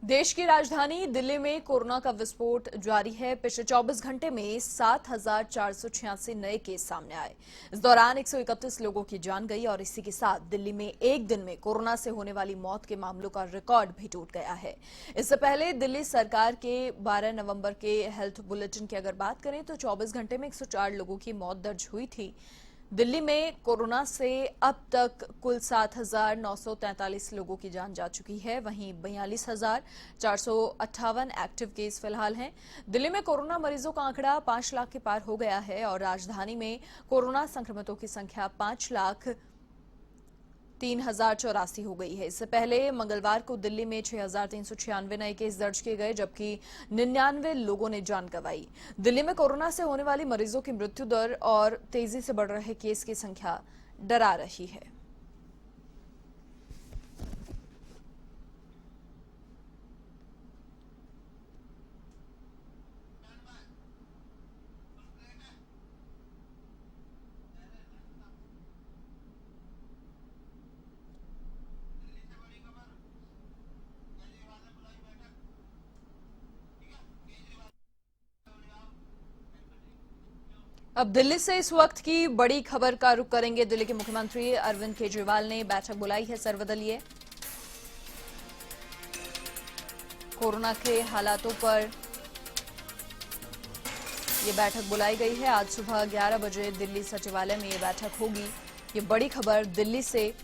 देश की राजधानी दिल्ली में कोरोना का विस्फोट जारी है। पिछले 24 घंटे में 7,486 नए केस सामने आए। इस दौरान 131 लोगों की जान गई और इसी के साथ दिल्ली में एक दिन में कोरोना से होने वाली मौत के मामलों का रिकॉर्ड भी टूट गया है। इससे पहले दिल्ली सरकार के 12 नवंबर के हेल्थ बुलेटिन की अगर बात करें तो 24 घंटे में 104 लोगों की मौत दर्ज हुई थी। दिल्ली में कोरोना से अब तक कुल 7,943 लोगों की जान जा चुकी है। वहीं 42,458 एक्टिव केस फिलहाल हैं। दिल्ली में कोरोना मरीजों का आंकड़ा 5 लाख के पार हो गया है और राजधानी में कोरोना संक्रमितों की संख्या 5,03,084 हो गई है। इससे पहले मंगलवार को दिल्ली में 6,396 नए केस दर्ज किए गए, जबकि 99 लोगों ने जान गंवाई। दिल्ली में कोरोना से होने वाली मरीजों की मृत्यु दर और तेजी से बढ़ रहे केस की संख्या डरा रही है। अब दिल्ली से इस वक्त की बड़ी खबर का रुख करेंगे। दिल्ली के मुख्यमंत्री अरविंद केजरीवाल ने बैठक बुलाई है सर्वदलीय। कोरोना के हालातों पर ये बैठक बुलाई गई है। आज सुबह 11 बजे दिल्ली सचिवालय में ये बैठक होगी। ये बड़ी खबर दिल्ली से।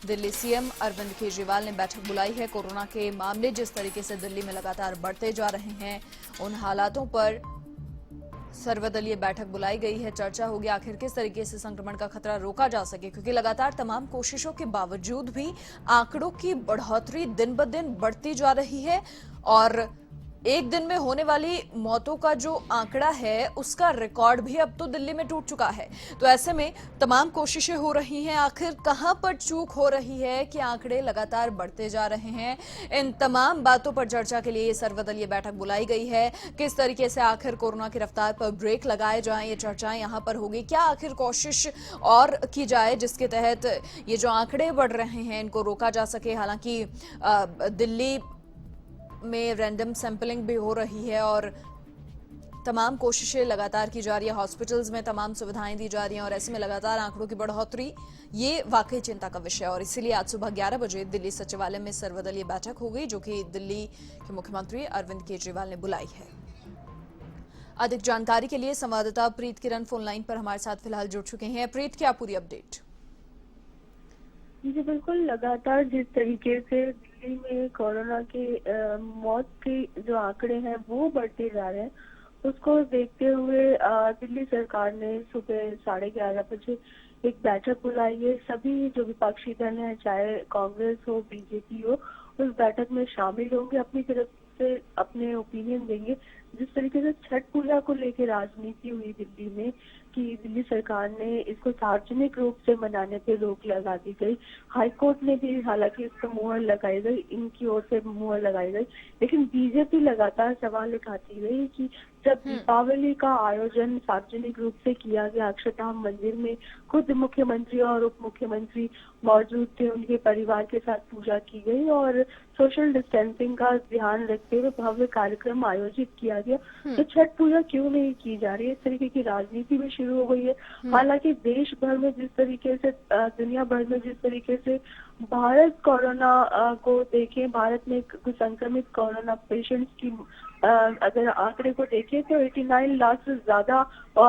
दिल्ली सीएम अरविंद केजरीवाल ने बैठक बुलाई है। कोरोना के मामले जिस तरीके से दिल्ली में लगातार बढ़ते जा रहे हैं, उन हालातों पर सर्वदलीय बैठक बुलाई गई है। चर्चा होगी आखिर किस तरीके से संक्रमण का खतरा रोका जा सके, क्योंकि लगातार तमाम कोशिशों के बावजूद भी आंकड़ों की बढ़ोतरी दिन ब दिन बढ़ती जा रही है और एक दिन में होने वाली मौतों का जो आंकड़ा है उसका रिकॉर्ड भी अब तो दिल्ली में टूट चुका है। तो ऐसे में तमाम कोशिशें हो रही हैं, आखिर कहां पर चूक हो रही है कि आंकड़े लगातार बढ़ते जा रहे हैं। इन तमाम बातों पर चर्चा के लिए सर्वदलीय बैठक बुलाई गई है। किस तरीके से आखिर कोरोना की रफ्तार पर ब्रेक लगाए जाएं, ये चर्चाएं यहां पर होगी। क्या आखिर कोशिश और की जाए जिसके तहत ये जो आंकड़े बढ़ रहे हैं इनको रोका जा सके। हालांकि दिल्ली में रैंडम सैंपलिंग भी हो रही है और तमाम कोशिशें लगातार की जा रही है। हॉस्पिटल्स में तमाम सुविधाएं दी जा रही हैं और ऐसे में लगातार आंकड़ों की बढ़ोतरी ये वाकई चिंता का विषय है और इसीलिए आज सुबह 11 बजे दिल्ली सचिवालय में सर्वदलीय बैठक हो गई, जो कि दिल्ली के मुख्यमंत्री अरविंद केजरीवाल ने बुलाई है। अधिक जानकारी के लिए संवाददाता प्रीत किरण फोन लाइन पर हमारे साथ फिलहाल जुड़ चुके हैं। प्रीत, क्या पूरी अपडेट? जी बिल्कुल, लगातार जिस तरीके से दिल्ली में कोरोना के मौत के जो आंकड़े हैं वो बढ़ते जा रहे हैं, उसको देखते हुए दिल्ली सरकार ने सुबह 11:30 बजे एक बैठक बुलाई है। सभी जो विपक्षी दल हैं, चाहे कांग्रेस हो, बीजेपी हो, उस बैठक में शामिल होंगे, अपनी तरफ से अपने ओपिनियन देंगे। जिस तरीके से छठ पूजा को लेकर राजनीति हुई दिल्ली में कि दिल्ली सरकार ने इसको सार्वजनिक रूप से मनाने पे रोक लगा दी गई। हाईकोर्ट ने भी हालांकि इस पर मुहर लगाई गई, इनकी ओर से मुहर लगाई गई, लेकिन बीजेपी लगातार सवाल उठाती रही कि जब दीपावली का आयोजन सार्वजनिक रूप से किया गया, अक्षरधाम मंदिर में खुद मुख्यमंत्री और उप मुख्यमंत्री मौजूद थे, उनके परिवार के साथ पूजा की गई और सोशल डिस्टेंसिंग का ध्यान रखते हुए भव्य कार्यक्रम आयोजित किया गया, तो छठ पूजा क्यों नहीं की जा रही है? इस तरीके की राजनीति भी शुरू हो गई है। हालांकि देश भर में जिस तरीके से, दुनिया भर में जिस तरीके से भारत कोरोना को देखें, भारत में कुछ संक्रमित कोरोना पेशेंट्स की अगर आंकड़े को देखें तो 89 लाख से ज्यादा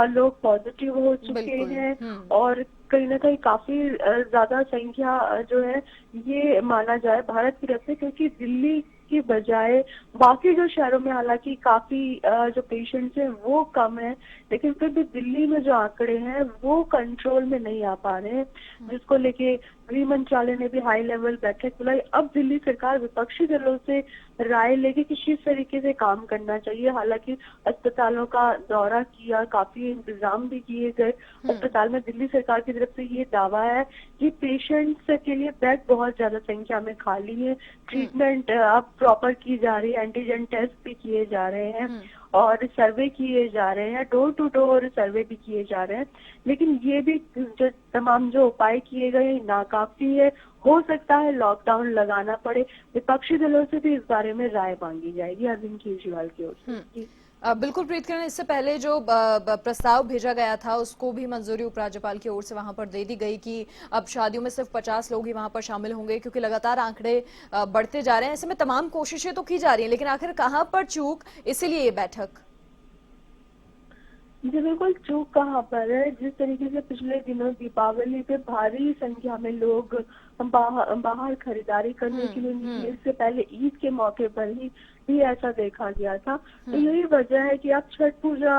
लोग पॉजिटिव हो चुके हैं और कहीं ना कहीं काफी ज्यादा संख्या जो है ये माना जाए भारत की तरफ से, क्योंकि दिल्ली की बजाय बाकी जो शहरों में हालांकि काफी जो पेशेंट्स हैं वो कम है, लेकिन फिर भी दिल्ली में जो आंकड़े हैं वो कंट्रोल में नहीं आ पा रहे हैं, जिसको लेके गृह मंत्रालय ने भी हाई लेवल बैठक बुलाई। अब दिल्ली सरकार विपक्षी दलों से राय लेके कि किस तरीके से काम करना चाहिए। हालांकि अस्पतालों का दौरा किया, काफी इंतजाम भी किए गए अस्पताल में। दिल्ली सरकार की तरफ से ये दावा है कि पेशेंट्स के लिए बेड बहुत ज्यादा संख्या में खाली है, ट्रीटमेंट अब प्रॉपर की जा रही है, एंटीजन टेस्ट भी किए जा रहे हैं हम्म। और सर्वे किए जा रहे हैं, डोर टू डोर सर्वे भी किए जा रहे हैं। लेकिन ये भी जो तमाम जो उपाय किए गए हैं, नाकाफी है। हो सकता है लॉकडाउन लगाना पड़े। विपक्षी दलों से भी इस बारे में राय मांगी जाएगी अरविंद केजरीवाल की ओर से। जी। बिल्कुल प्रीत किरण, इससे पहले जो प्रस्ताव भेजा गया था उसको भी मंजूरी उपराज्यपाल की ओर से वहां पर दे दी गई कि अब शादियों में सिर्फ 50 लोग ही वहां पर शामिल होंगे, क्योंकि लगातार आंकड़े बढ़ते जा रहे हैं। ऐसे में तमाम कोशिशें तो की जा रही हैं, लेकिन आखिर कहां पर चूक, इसीलिए ये बैठक। जी बिल्कुल, चूक कहाँ पर है। जिस तरीके से पिछले दिनों दीपावली पे भारी संख्या में लोग बाहर खरीदारी करने के लिए निकले, इससे पहले ईद के मौके पर ही भी ऐसा देखा गया था। तो यही वजह है कि अब छठ पूजा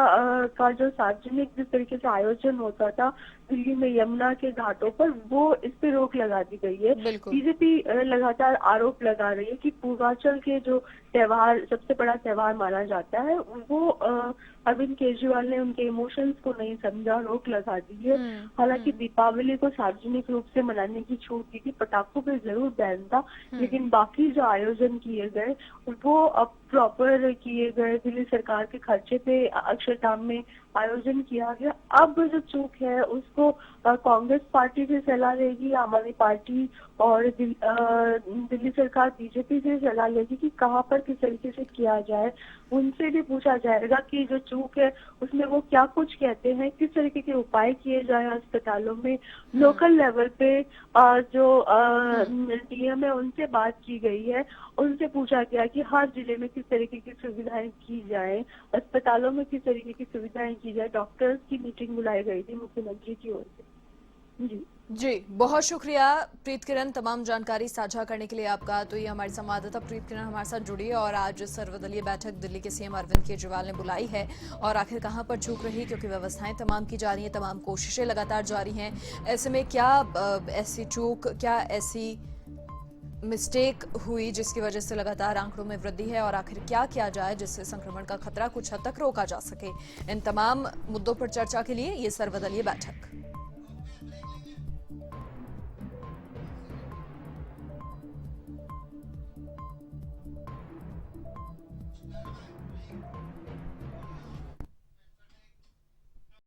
का जो सार्वजनिक जिस तरीके से आयोजन होता था दिल्ली में यमुना के घाटों पर, वो इस पे रोक लगा दी गई है। बिल्कुल। बीजेपी लगातार आरोप लगा रही है कि पूर्वांचल के जो त्योहार सबसे बड़ा त्योहार माना जाता है, वो अरविंद केजरीवाल ने उनके इमोशंस को नहीं समझा, रोक लगा दी है। हालांकि दीपावली को सार्वजनिक रूप से मनाने की छूट दी थी, पटाखों पे जरूर बैन था, लेकिन बाकी जो आयोजन किए गए वो अब प्रॉपर किए गए। दिल्ली सरकार के खर्चे पे अक्षरधाम में आयोजन किया गया। अब जो चूक है उसको कांग्रेस पार्टी से सलाह लेगी, आम आदमी पार्टी और दिल्ली सरकार बीजेपी से सलाह लेगी कि कहाँ पर किस तरीके से किया जाए। उनसे भी पूछा जाएगा कि जो चूक है उसमें वो क्या कुछ कहते हैं, किस तरीके के उपाय किए जाए अस्पतालों में। लोकल लेवल पे जो डीएम है उनसे बात की गई है, उनसे पूछा गया कि हर जिले में किस तरीके की सुविधाएं की जाए, अस्पतालों में किस तरीके की सुविधाएं की जाए। डॉक्टर्स की मीटिंग बुलाई गई थी मुख्यमंत्री की ओर से। जी जी, बहुत शुक्रिया प्रीत किरण, तमाम जानकारी साझा करने के लिए आपका। तो ये हमारी संवाददाता प्रीत किरण हमारे साथ जुड़ी है। और आज सर्वदलीय बैठक दिल्ली के सीएम अरविंद केजरीवाल ने बुलाई है, और आखिर कहां पर चूक रही, क्योंकि व्यवस्थाएं तमाम की जा रही हैं, तमाम कोशिशें लगातार जारी हैं। ऐसे में क्या ऐसी चूक, क्या ऐसी मिस्टेक हुई जिसकी वजह से लगातार आंकड़ों में वृद्धि है, और आखिर क्या किया जाए जिससे संक्रमण का खतरा कुछ हद तक रोका जा सके। इन तमाम मुद्दों पर चर्चा के लिए ये सर्वदलीय बैठक।